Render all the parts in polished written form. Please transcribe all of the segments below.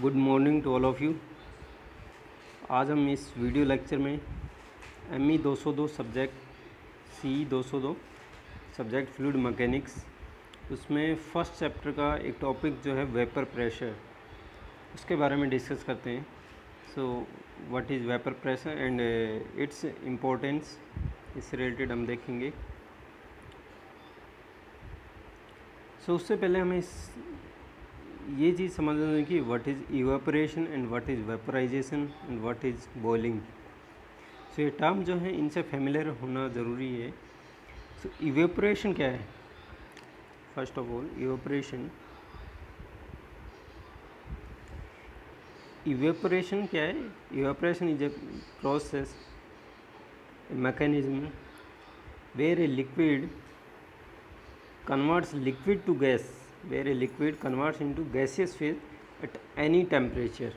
Good morning to all of you. आज हम इस वीडियो लेक्चर में ME 202 subject CE 202 subject fluid mechanics, उसमें फर्स्ट चैप्टर का एक टॉपिक जो है वेपर प्रेशर, उसके बारे में डिस्कस करते हैं। So what is vapour pressure and its importance, इससे रिलेटेड हम देखेंगे। उससे पहले हमें ये चीज़ समझना है कि what is evaporation and what is vaporisation and what is boiling. ये टर्म जो है इनसे फेमिलियर होना ज़रूरी है। इवेपोरेशन क्या है? फर्स्ट ऑफ ऑल, इवेपोरेशन क्या है? Evaporation is a process, mechanism where a liquid converts liquid to gas, where a liquid converts into gaseous phase at any temperature।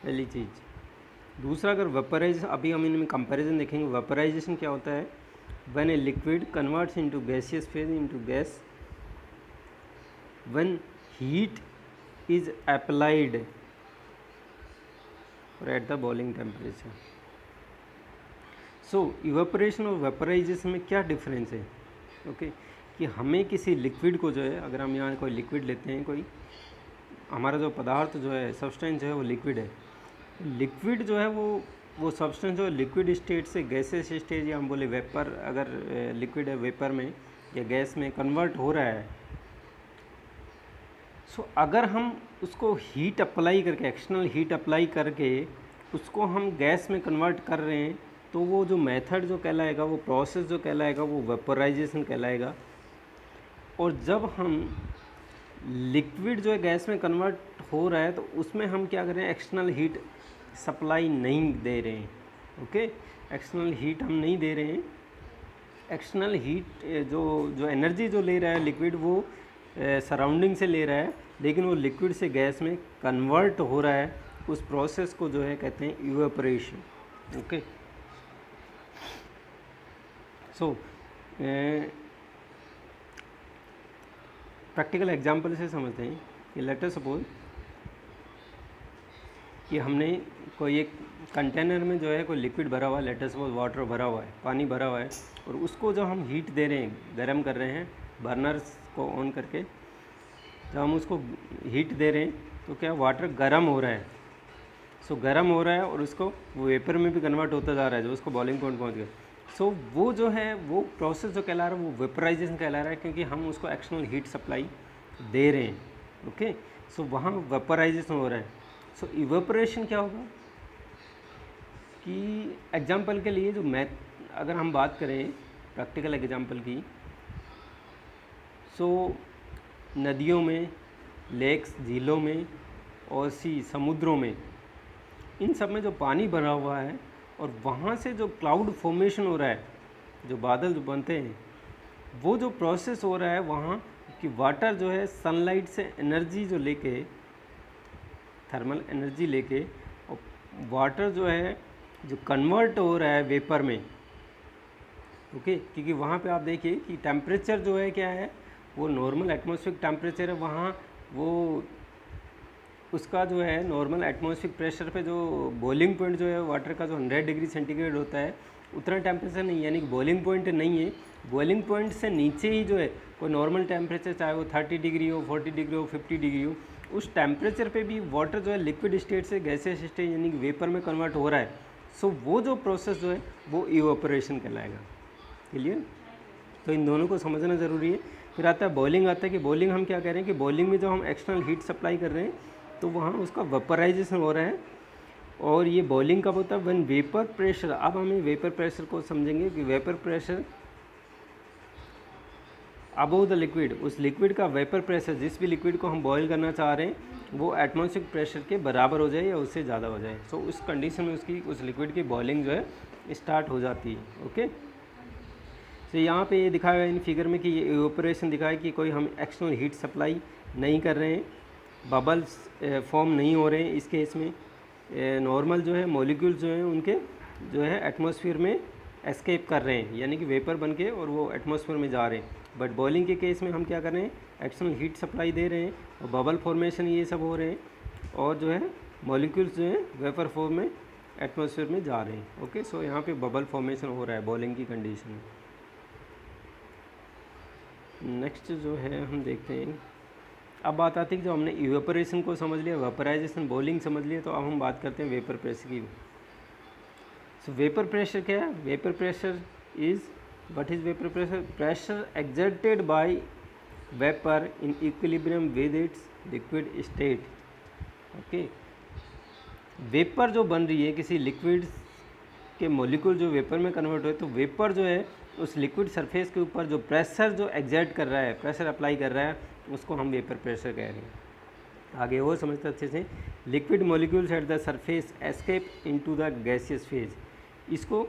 पहली चीज़। दूसरा, अगर वेपराइज, अभी हम इनमें कंपैरिजन देखेंगे। वेपराइजेशन क्या होता है? When a liquid converts into gaseous phase into gas when heat is applied at the boiling temperature. Evaporation और वेपराइजेशन में क्या डिफरेंस है? ओके, कि हमें किसी लिक्विड को जो है, अगर हम यहाँ कोई लिक्विड लेते हैं, कोई हमारा जो पदार्थ जो है, सब्सटेंस जो है वो लिक्विड है। लिक्विड जो है वो सब्सटेंस जो है लिक्विड स्टेट से गैसेस स्टेज, या हम बोले वेपर, अगर लिक्विड है वेपर में या गैस में कन्वर्ट हो रहा है। अगर हम उसको हीट अप्लाई करके, एक्सटर्नल हीट अप्लाई करके उसको हम गैस में कन्वर्ट कर रहे हैं, तो वो जो मेथड जो कहलाएगा, वो प्रोसेस जो कहलाएगा, वो वेपराइजेशन कहलाएगा। और जब हम लिक्विड जो है गैस में कन्वर्ट हो रहा है, तो उसमें हम क्या कर रहे हैं? एक्सटर्नल हीट सप्लाई नहीं दे रहे हैं। ओके, एक्सटर्नल हीट हम नहीं दे रहे हैं। एक्सटर्नल हीट जो एनर्जी जो ले रहा है लिक्विड, वो सराउंडिंग से ले रहा है, लेकिन वो लिक्विड से गैस में कन्वर्ट हो रहा है। उस प्रोसेस को जो है कहते हैं इवेपोरेशन। ओके, प्रैक्टिकल एग्जांपल से समझते हैं कि लेट अस सपोज कि हमने कोई एक कंटेनर में जो है कोई लिक्विड भरा हुआ है, लेट अस सपोज वाटर भरा हुआ है, पानी भरा हुआ है, और उसको जो हम हीट दे रहे हैं, गर्म कर रहे हैं, बर्नर्स को ऑन करके जब हम उसको हीट दे रहे हैं, तो क्या वाटर गर्म हो रहा है। गर्म हो रहा है और उसको वो वेपर में भी कन्वर्ट होता जा रहा है, जो उसको बॉइलिंग पॉइंट पहुंच गया। वो जो है वो प्रोसेस जो कहला रहा है वो वेपराइजेशन कहला रहा है, क्योंकि हम उसको एक्सटर्नल हीट सप्लाई दे रहे हैं। ओके, वहाँ वेपराइजेशन हो रहा है। इवेपोरेशन क्या होगा कि एग्जांपल के लिए जो अगर हम बात करें प्रैक्टिकल एग्जांपल की, नदियों में, लेक्स, झीलों में और समुद्रों में, इन सब में जो पानी भरा हुआ है और वहाँ से जो क्लाउड फॉर्मेशन हो रहा है, जो बादल जो बनते हैं, वो जो प्रोसेस हो रहा है वहाँ कि वाटर जो है सनलाइट से एनर्जी जो लेके, थर्मल एनर्जी लेके, और वाटर जो है जो कन्वर्ट हो रहा है वेपर में। ओके, क्योंकि वहाँ पे आप देखिए कि टेम्परेचर जो है क्या है, वो नॉर्मल एटमॉस्फेरिक टेम्परेचर है। वहाँ वो उसका जो है नॉर्मल एटमॉस्फेरिक प्रेशर पे जो बॉइलिंग पॉइंट जो है वाटर का, जो 100 डिग्री सेंटीग्रेड होता है, उतना टेम्परेचर नहीं है, यानी कि बॉइलिंग पॉइंट नहीं है। बॉइलिंग पॉइंट से नीचे ही जो है कोई नॉर्मल टेम्परेचर, चाहे वो 30 डिग्री हो, 40 डिग्री हो, 50 डिग्री हो, उस टेम्परेचर पे भी वाटर जो है लिक्विड स्टेट से गैसेस स्टेट यानी कि वेपर में कन्वर्ट हो रहा है। वो जो प्रोसेस जो है वो इवेपोरेशन कहलाएगा। क्लियर? तो इन दोनों को समझना ज़रूरी है। फिर आता है बॉइलिंग। आता है कि बॉइलिंग हम क्या कह रहे हैं कि बॉइलिंग में जो हम एक्सटर्नल हीट सप्लाई कर रहे हैं, तो वहाँ उसका वेपराइजेशन हो रहा है। और ये बॉइलिंग कब होता है? व्हेन वेपर प्रेशर, अब हमें वेपर प्रेशर को समझेंगे कि vapour pressure above the liquid, उस लिक्विड का वेपर प्रेशर, जिस भी लिक्विड को हम बॉयल करना चाह रहे हैं, वो एटमॉस्फेरिक प्रेशर के बराबर हो जाए या उससे ज़्यादा हो जाए। उस कंडीशन में उस लिक्विड की बॉइलिंग जो है स्टार्ट हो जाती है। ओके, यहाँ पे ये दिखाया गया इन फिगर में कि ये इवेपोरेशन दिखाया कि कोई हम एक्सटर्नल हीट सप्लाई नहीं कर रहे हैं, बबल्स फॉर्म नहीं हो रहे हैं। इस केस में नॉर्मल जो है मॉलिक्यूल्स जो हैं उनके जो है एटमॉस्फेयर में एस्केप कर रहे हैं, यानी कि वेपर बन के और वो एटमॉस्फेयर में जा रहे हैं। बट बॉइलिंग के केस में हम क्या कर रहे हैं, एक्सटर्नल हीट सप्लाई दे रहे हैं और बबल फॉर्मेशन ये सब हो रहे हैं, और जो है मॉलिक्यूल्स जो हैं वेपर फॉर्म में एटमॉस्फेयर में जा रहे हैं। ओके, सो यहाँ पे बबल फॉर्मेशन हो रहा है बॉइलिंग की कंडीशन में। नेक्स्ट जो है हम देखते हैं, अब बात आती है कि जो हमने इवेपोरेशन को समझ लिया, वेपराइजेशन, बॉइलिंग समझ लिया, तो अब हम बात करते हैं वेपर प्रेशर की। सो वेपर प्रेशर क्या है? Vapour pressure is, what is vapour pressure? Pressure exerted by vapour in equilibrium with its liquid state. Okay, vapour जो बन रही है किसी लिक्विड के मॉलिक्यूल जो वेपर में कन्वर्ट हुए, तो वेपर जो है उस लिक्विड सरफेस के ऊपर जो प्रेशर जो एग्जर्ट कर रहा है, प्रेशर अप्लाई कर रहा है, उसको हम वेपर प्रेशर कह रहे हैं। आगे वो समझते अच्छे से, liquid molecules at the surface escape into the gaseous phase. इसको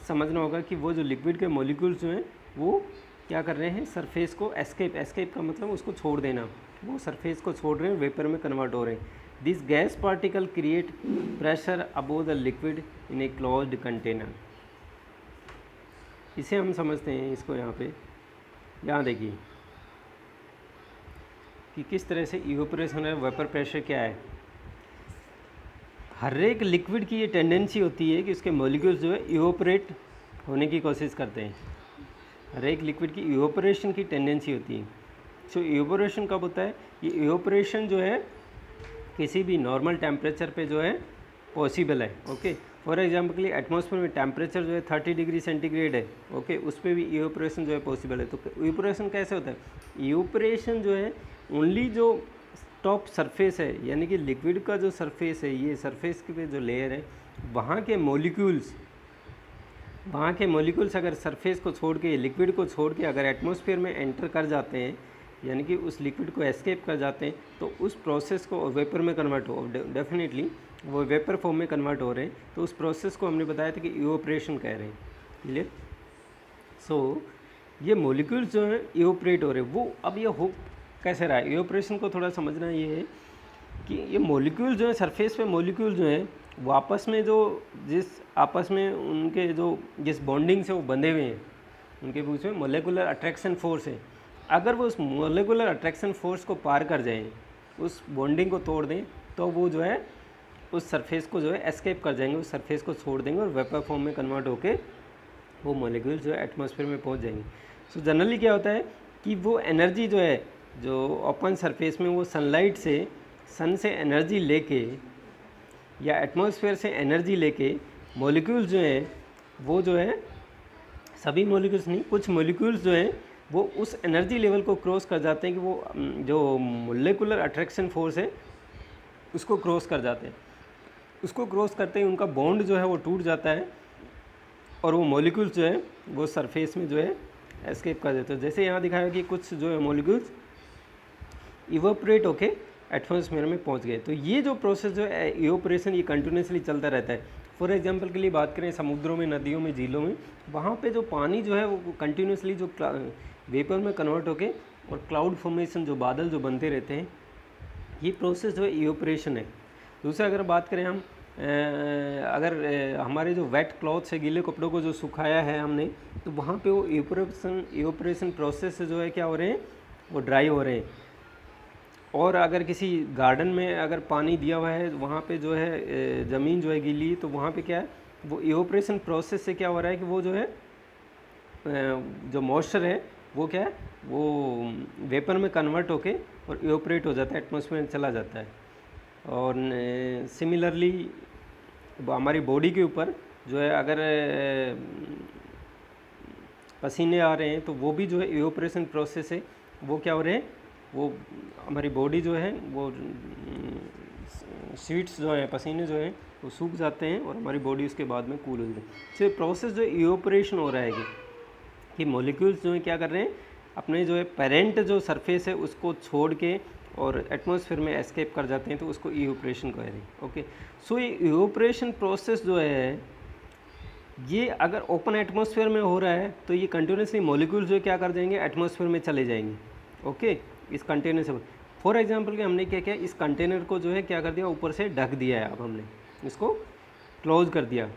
समझना होगा कि वो जो लिक्विड के मॉलिक्यूल्स जो हैं वो क्या कर रहे हैं, सरफेस को एस्केप, एस्केप का मतलब उसको छोड़ देना, वो सरफेस को छोड़ रहे हैं, वेपर में कन्वर्ट हो रहे हैं। This gas particle create pressure above the liquid in a closed container. इसे हम समझते हैं, इसको यहाँ पे, यहाँ देखिए कि किस तरह से इवेपोरेशन है, वेपर प्रेशर क्या है। हर एक लिक्विड की ये टेंडेंसी होती है कि उसके मॉलिक्यूल्स जो है इवेपोरेट होने की कोशिश करते हैं। हर एक लिक्विड की इवेपोरेशन की टेंडेंसी होती है। सो इवेपोरेशन कब होता है? ये इवेपोरेशन जो है किसी भी नॉर्मल टेम्परेचर पे जो है पॉसिबल है। ओके, फॉर एग्जांपल के लिए एटमॉस्फेयर में टेम्परेचर जो है 30 डिग्री सेंटीग्रेड है। ओके, उस पर भी इवेपोरेशन जो है पॉसिबल है। तो इवेपोरेशन कैसे होता है? इवेपोरेशन जो है ओनली जो टॉप सरफेस है, यानी कि लिक्विड का जो सरफेस है, ये सरफेस के पे जो लेयर है, वहाँ के मॉलिक्यूल्स अगर सरफेस को छोड़ के, लिक्विड को छोड़ के अगर एटमॉस्फेयर में एंटर कर जाते हैं, यानी कि उस लिक्विड को एस्केप कर जाते हैं, तो उस प्रोसेस को वेपर में कन्वर्ट हो, डेफिनेटली वो वेपर फॉर्म में कन्वर्ट हो रहे हैं। तो उस प्रोसेस को हमने बताया था कि इवेपोरेशन कह रहे हैं। क्लियर? सो ये मॉलिक्यूल्स जो हैं इवेपोरेट हो रहे हैं, वो अब ये हो कैसे रहा है? इवेपोरेशन को थोड़ा समझना ये है कि ये मॉलिक्यूल जो है सरफेस पे, मॉलिक्यूल जो हैं वो आपस में जो आपस में उनके जो जिस बॉन्डिंग से वो बंधे हुए हैं, उनके बीच में मोलेकुलर अट्रैक्शन फोर्स है। अगर वो उस मोलेकुलर अट्रैक्शन फोर्स को पार कर जाएं, उस बॉन्डिंग को तोड़ दें, तो वो जो है उस सरफेस को जो है एस्केप कर जाएंगे, उस सरफेस को छोड़ देंगे और वेपर फॉर्म में कन्वर्ट होके वो मॉलिक्यूल जो है एटमॉस्फेयर में पहुंच जाएंगे। सो जनरली क्या होता है कि वो एनर्जी जो है, जो ओपन सरफेस में वो सनलाइट से, सन से एनर्जी लेके या एटमॉस्फेयर से एनर्जी लेके मॉलिक्यूल्स जो हैं वो जो है, सभी मॉलिक्यूल्स नहीं, कुछ मॉलिक्यूल्स जो हैं वो उस एनर्जी लेवल को क्रॉस कर जाते हैं कि वो जो मोलेकुलर अट्रैक्शन फोर्स है उसको क्रॉस कर जाते हैं। उसको क्रॉस करते ही उनका बॉन्ड जो है वो टूट जाता है और वो मॉलिक्यूल्स जो है वो सरफेस में जो है एस्केप कर देते हैं। जैसे यहाँ दिखाया कि कुछ जो है मॉलिक्यूल्स इवेपोरेट होके एटमॉस्फेयर में पहुँच गए। तो ये जो प्रोसेस जो है इवेपोरेशन, ये कंटिन्यूसली चलता रहता है। फॉर एग्जांपल के लिए बात करें समुद्रों में, नदियों में, झीलों में, वहाँ पे जो पानी जो है वो कंटिन्यूसली जो वेपर में कन्वर्ट होके और क्लाउड फॉर्मेशन, जो बादल जो बनते रहते हैं, ये प्रोसेस जो है इवेपोरेशन है। दूसरा अगर बात करें हम, अगर हमारे जो वेट क्लॉथ्स है, गीले कपड़ों को जो सुखाया है हमने, तो वहाँ पे वो इवेपोरेशन प्रोसेस से जो है क्या हो रहे हैं, वो ड्राई हो रहे हैं। और अगर किसी गार्डन में अगर पानी दिया हुआ है, वहाँ पे जो है ज़मीन जो है गीली, तो वहाँ पे क्या है, वो इवेपोरेशन प्रोसेस से क्या हो रहा है कि वो जो है जो मॉइस्चर है वो क्या है, वो वेपर में कन्वर्ट होके और इवेपोरेट हो जाता है, एटमॉस्फेयर में चला जाता है। और सिमिलरली हमारी बॉडी के ऊपर जो है अगर पसीने आ रहे हैं, तो वो भी जो है इवेपोरेशन प्रोसेस है, वो क्या हो रहे हैं, वो हमारी बॉडी जो है वो स्वीट्स जो हैं, पसीने जो हैं वो सूख जाते हैं और हमारी बॉडी उसके बाद में कूल हो जाती है। तो प्रोसेस जो इवेपोरेशन हो रहा है कि मॉलिक्यूल्स जो है क्या कर रहे हैं, अपने जो है पेरेंट जो सरफेस है उसको छोड़ के और एटमॉस्फेयर में एस्केप कर जाते हैं, तो उसको इवेपोरेशन कह रहे हैं। ओके, सो ये इवेपोरेशन प्रोसेस जो है, ये अगर ओपन एटमॉस्फेयर में हो रहा है तो ये कंटिन्यूसली मॉलिक्यूल्स जो क्या कर जाएंगे, एटमॉस्फेयर में चले जाएंगे। ओके, इस कंटेनर से, फॉर एग्जांपल कि हमने क्या किया, इस कंटेनर को जो है क्या कर दिया, ऊपर से ढक दिया है, अब हमने इसको क्लोज कर दिया।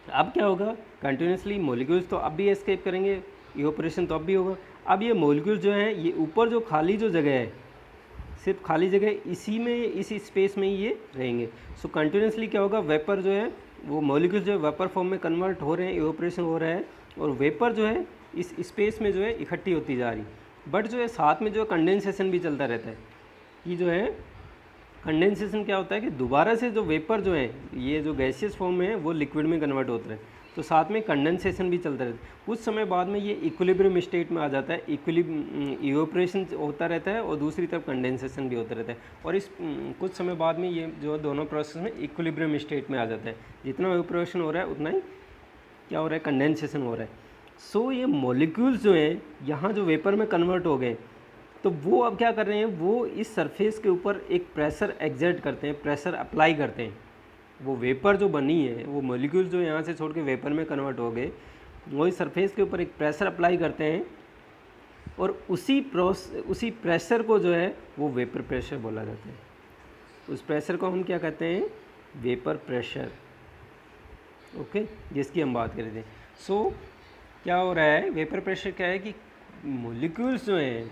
अब क्या होगा, कंटिन्यूसली मॉलिक्यूल्स तो अब भी एस्केप करेंगे, इवेपोरेशन तो अब भी होगा। अब ये मॉलिक्यूल जो है ये ऊपर जो खाली जो जगह है, सिर्फ खाली जगह इसी में, इसी स्पेस में ही ये रहेंगे। सो कंटिन्यूसली क्या होगा, वेपर जो है वो मॉलिक्यूल जो है वेपर फॉर्म में कन्वर्ट हो रहे हैं, इवोपरेशन हो रहा है, और वेपर जो है इस स्पेस में जो है इकट्ठी होती जा रही। बट जो है साथ में जो है कंडेंसेशन भी चलता रहता है, कि जो है कंडेंसेशन क्या होता है कि दोबारा से जो वेपर जो है ये जो गैसियस फॉर्म में है वो लिक्विड में कन्वर्ट होता है, तो साथ में कंडेंसेशन भी चलता रहता है। कुछ समय बाद में ये इक्विलिब्रियम स्टेट में आ जाता है, इवोपरेशन होता रहता है और दूसरी तरफ कंडेंसेशन भी होता रहता है, और इस कुछ समय बाद में ये जो दोनों प्रोसेस में इक्विलिब्रियम स्टेट में आ जाता है। जितना इवोपरेशन हो रहा है उतना ही क्या हो रहा है, कंडेंसेशन हो रहा है। सो ये मॉलिक्यूल्स जो हैं यहाँ जो वेपर में कन्वर्ट हो गए, तो वो अब क्या कर रहे हैं, वो इस सरफेस के ऊपर एक प्रेशर एग्जर्ट करते हैं, प्रेशर अप्लाई करते हैं। वो वेपर जो बनी है, वो मॉलिक्यूल जो यहाँ से छोड़ के वेपर में कन्वर्ट हो गए, वो इस सरफेस के ऊपर एक प्रेशर अप्लाई करते हैं, और उसी प्रेशर को जो है वो वेपर प्रेशर बोला जाता है। उस प्रेशर को हम क्या कहते हैं, वेपर प्रेशर। ओके, जिसकी हम बात कर रहे थे। सो क्या हो रहा है, वेपर प्रेशर क्या है कि मॉलिक्यूल्स जो हैं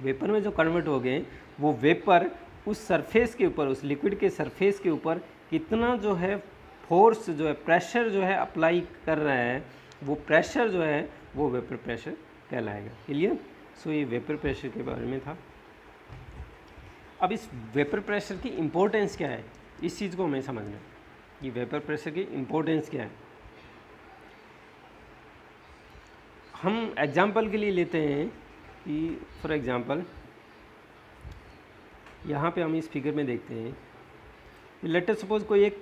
वेपर में जो कन्वर्ट हो गए, वो वेपर उस सरफेस के ऊपर, उस लिक्विड के सरफेस के ऊपर कितना जो है फोर्स जो है, प्रेशर जो है अप्लाई कर रहा है, वो प्रेशर जो है वो वेपर प्रेशर कहलाएगा। क्लियर? सो ये वेपर प्रेशर के बारे में था। अब इस वेपर प्रेशर की इम्पोर्टेंस क्या है, इस चीज़ को हमें समझना है कि वेपर प्रेशर की इम्पोर्टेंस क्या है। हम एग्जाम्पल के लिए लेते हैं कि फॉर एग्ज़ाम्पल यहाँ पे हम इस फिगर में देखते हैं, लेट अस सपोज कोई एक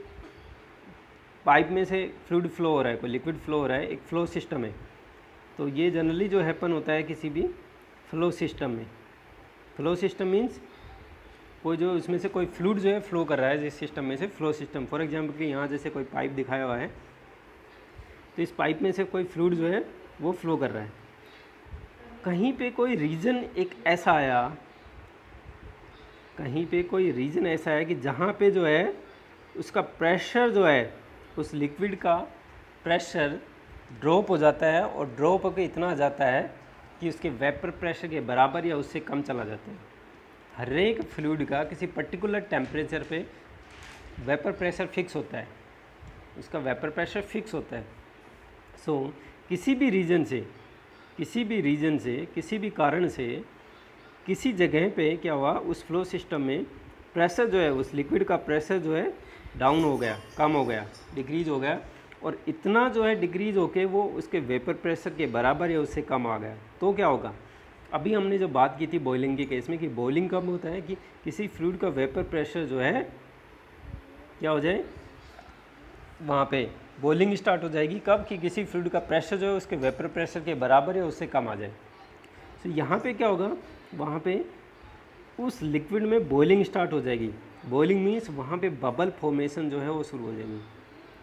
पाइप में से फ्लूइड फ्लो हो रहा है, कोई लिक्विड फ्लो हो रहा है, एक फ्लो सिस्टम है। तो ये जनरली जो हैपन होता है किसी भी फ्लो सिस्टम में। फ्लो सिस्टम मीन्स कोई जो इसमें से कोई फ्लूइड जो है फ्लो कर रहा है जिस सिस्टम में से, फ्लो सिस्टम। फॉर एग्जाम्पल कि यहाँ जैसे कोई पाइप दिखाया हुआ है, तो इस पाइप में से कोई फ्लूइड जो है वो फ्लो कर रहा है। कहीं पे कोई रीजन एक ऐसा आया, कहीं पे कोई रीजन ऐसा है कि जहाँ पे जो है उसका प्रेशर जो है, उस लिक्विड का प्रेशर ड्रॉप हो जाता है, और ड्रॉप होकर इतना आ जाता है कि उसके वेपर प्रेशर के बराबर या उससे कम चला जाता है। हर एक फ्लूइड का किसी पर्टिकुलर टेम्परेचर पे वेपर प्रेशर फिक्स होता है, उसका वेपर प्रेशर फिक्स होता है। सो किसी भी रीजन से, किसी भी कारण से किसी जगह पे क्या हुआ, उस फ्लो सिस्टम में प्रेशर जो है, उस लिक्विड का प्रेशर जो है डाउन हो गया, कम हो गया, डिक्रीज हो गया, और इतना जो है डिक्रीज होके वो उसके वेपर प्रेशर के बराबर या उससे कम आ गया, तो क्या होगा। अभी हमने जो बात की थी बॉइलिंग के केस में, कि बॉइलिंग कब होता है कि किसी फ्लूइड का वेपर प्रेशर जो है क्या हो जाए, वहाँ पे बॉइलिंग स्टार्ट हो जाएगी। कब कि किसी फ्लूइड का प्रेशर जो है उसके वेपर प्रेशर के बराबर या उससे कम आ जाए। तो यहाँ पे क्या होगा, वहाँ पे उस लिक्विड में बॉइलिंग स्टार्ट हो जाएगी। बॉइलिंग मीन्स वहाँ पे बबल फॉर्मेशन जो है वो शुरू हो जाएगी।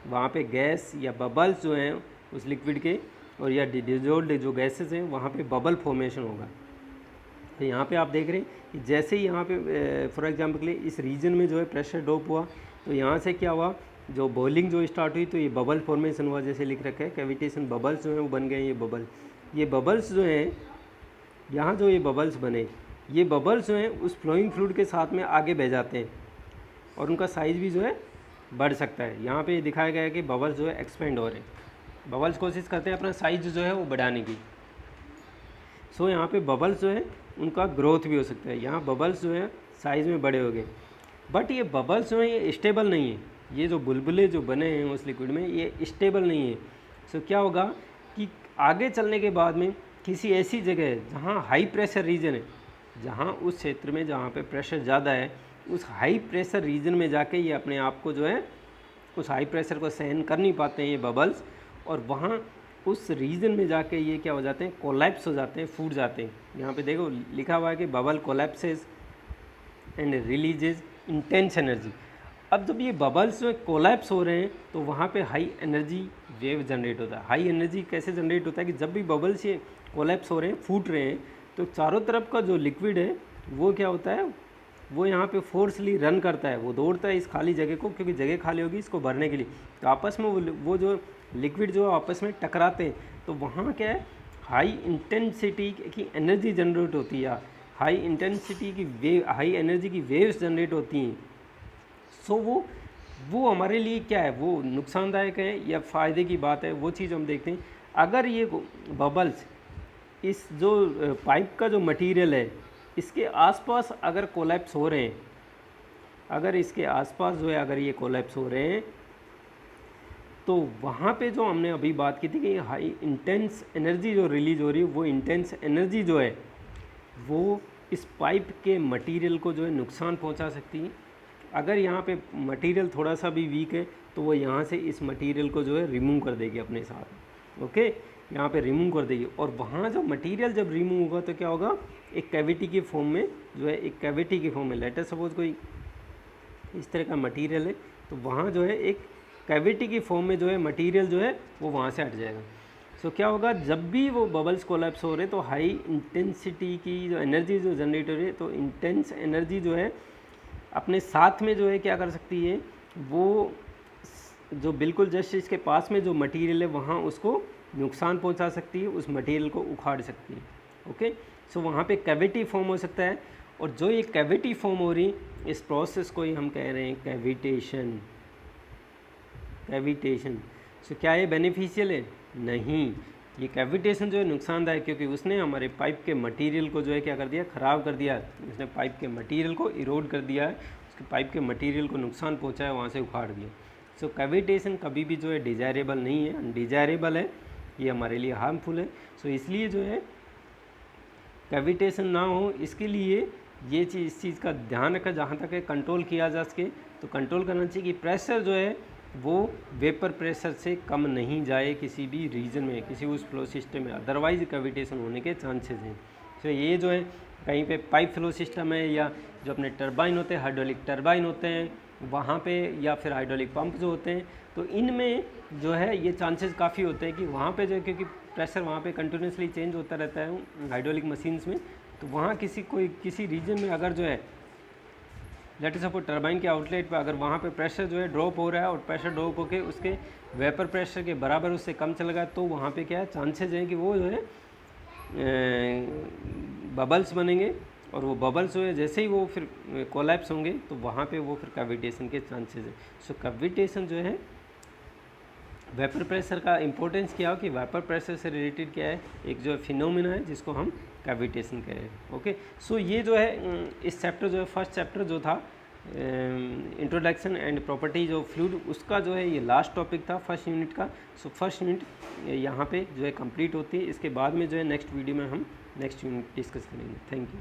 वहाँ पे गैस या बबल्स जो हैं उस लिक्विड के, और या डिजोल्ड जो गैसेस हैं वहाँ पे बबल फॉर्मेशन होगा। तो यहाँ पे आप देख रहे हैं कि जैसे ही यहाँ पे फॉर एग्जांपल के लिए इस रीजन में जो है प्रेशर ड्रॉप हुआ, तो यहाँ से क्या हुआ, जो बॉइलिंग जो स्टार्ट हुई, तो ये बबल फॉर्मेशन हुआ, जैसे लिख रखा है कैविटेशन बबल्स जो हैं वो बन गए। ये बबल्स जो हैं, यहाँ जो ये बबल्स बने, ये बबल्स जो हैं उस फ्लोइंग फ्लूइड के साथ में आगे बह जाते हैं, और उनका साइज़ भी जो है बढ़ सकता है। यहाँ पे दिखाया गया है कि बबल्स जो है एक्सपेंड हो रहे हैं, बबल्स कोशिश करते हैं अपना साइज जो है वो बढ़ाने की। सो यहाँ पे बबल्स जो है उनका ग्रोथ भी हो सकता है। यहाँ बबल्स जो है साइज़ में बड़े हो गए, बट ये बबल्स जो हैं ये स्टेबल नहीं है। ये जो बुलबुले जो बने हैं उस लिक्विड में, ये स्टेबल नहीं है। सो क्या होगा कि आगे चलने के बाद में किसी ऐसी जगह जहाँ हाई प्रेशर रीजन है, जहाँ उस क्षेत्र में जहाँ पे प्रेशर ज़्यादा है, उस हाई प्रेशर रीजन में जाके ये अपने आप को जो है उस हाई प्रेशर को सहन कर नहीं पाते हैं ये बबल्स, और वहाँ उस रीजन में जाके ये क्या हो जाते हैं, कोलैप्स हो जाते हैं, फूट जाते हैं। यहाँ पे देखो लिखा हुआ है कि bubble collapses and releases intense energy. अब जब ये बबल्स जो कोलैप्स हो रहे हैं तो वहाँ पे हाई एनर्जी वेव जनरेट होता है। हाई एनर्जी कैसे जनरेट होता है कि जब भी बबल्स ये कोलैप्स हो रहे हैं, फूट रहे हैं, तो चारों तरफ का जो लिक्विड है वो क्या होता है, वो यहाँ पे फोर्सली रन करता है, वो दौड़ता है इस खाली जगह को, क्योंकि जगह खाली होगी इसको भरने के लिए। तो आपस में वो जो लिक्विड जो आपस में टकराते हैं, तो वहाँ क्या है, हाई इंटेंसिटी की एनर्जी जनरेट होती है, हाई इंटेंसिटी की वेव, हाई एनर्जी की वेव्स जनरेट होती हैं, सो वो हमारे लिए क्या है, वो नुकसानदायक है या फ़ायदे की बात है, वो चीज़ हम देखते हैं। अगर ये बबल्स इस जो पाइप का जो मटेरियल है इसके आसपास अगर कोलैप्स हो रहे हैं, अगर इसके आसपास जो है अगर ये कोलैप्स हो रहे हैं, तो वहाँ पे जो हमने अभी बात की थी कि हाई इंटेंस एनर्जी जो रिलीज हो रही है, वो इंटेंस एनर्जी जो है वो इस पाइप के मटेरियल को जो है नुकसान पहुँचा सकती है। अगर यहाँ पे मटेरियल थोड़ा सा भी वीक है तो वो यहाँ से इस मटेरियल को जो है रिमूव कर देगी अपने साथ, ओके, यहाँ पे रिमूव कर देगी। और वहाँ जो मटेरियल जब रिमूव होगा तो क्या होगा, एक कैविटी के फॉर्म में जो है, एक कैविटी के फॉर्म में, लेट अस सपोज कोई इस तरह का मटेरियल है, तो वहाँ जो है एक कैविटी की फॉर्म में जो है मटेरियल जो है वो वहाँ से हट जाएगा। सो क्या होगा, जब भी वो बबल्स कोलैप्स हो रहे तो हाई इंटेंसिटी की जो एनर्जी जो जनरेट हो रही है, तो इंटेंस एनर्जी जो है अपने साथ में जो है क्या कर सकती है, वो जो बिल्कुल जस्ट इसके पास में जो मटेरियल है वहाँ उसको नुकसान पहुँचा सकती है, उस मटेरियल को उखाड़ सकती है, ओके। सो वहाँ पे कैविटी फॉर्म हो सकता है, और जो ये कैविटी फॉर्म हो रही इस प्रोसेस को ही हम कह रहे हैं कैविटेशन, कैविटेशन। सो क्या ये बेनिफिशियल है? नहीं, ये कैविटेशन जो है नुकसानदायक, क्योंकि उसने हमारे पाइप के मटेरियल को जो है क्या कर दिया, ख़राब कर दिया, उसने पाइप के मटेरियल को इरोड कर दिया है, उसके पाइप के मटेरियल को नुकसान पहुंचाया, वहाँ से उखाड़ दिया। सो कैविटेशन कभी भी जो है डिज़ायरेबल नहीं है, अनडिज़ायरेबल है, ये हमारे लिए हार्मफुल है। सो इसलिए जो है कैविटेशन ना हो, इसके लिए ये चीज़, इस चीज़ का ध्यान रखा, जहाँ तक है कंट्रोल किया जा सके तो कंट्रोल करना चाहिए कि प्रेशर जो है वो वेपर प्रेशर से कम नहीं जाए किसी भी रीजन में, किसी उस फ्लो सिस्टम में, अदरवाइज कैविटेशन होने के चांसेस हैं। तो ये जो है कहीं पे पाइप फ्लो सिस्टम है, या जो अपने टरबाइन होते हैं, हाइड्रोलिक टरबाइन होते हैं वहाँ पे, या फिर हाइड्रोलिक पंप जो होते हैं, तो इनमें जो है ये चांसेस काफ़ी होते हैं कि वहाँ पे जो है, क्योंकि प्रेशर वहाँ पे कंटिन्यूसली चेंज होता रहता है हाइड्रोलिक मशीन्स में, तो वहाँ किसी रीजन में अगर जो है लेट अस सपोज टरबाइन के आउटलेट पे अगर वहाँ पे प्रेशर जो है ड्रॉप हो रहा है, और प्रेशर ड्रॉप होकर उसके वेपर प्रेशर के बराबर उससे कम चला गया, तो वहाँ पे क्या है, चांसेस हैं कि वो जो है बबल्स बनेंगे, और वो बबल्स जो है जैसे ही वो फिर कोलैप्स होंगे तो वहाँ पे वो फिर कैविटेशन के चांसेस हैं। सो कैविटेशन जो है, वेपर प्रेशर का इंपॉर्टेंस क्या हो कि वेपर प्रेशर से रिलेटेड क्या है, एक जो है फिनोमिना है जिसको हम कैविटेशन कह रहे हैं, ओके। सो ये जो है इस चैप्टर जो है, फर्स्ट चैप्टर जो था introduction and properties of fluid, उसका जो है ये लास्ट टॉपिक था फर्स्ट यूनिट का। सो फर्स्ट यूनिट यहाँ पे जो है कंप्लीट होती है, इसके बाद में जो है नेक्स्ट वीडियो में हम नेक्स्ट यूनिट डिस्कस करेंगे। Thank you.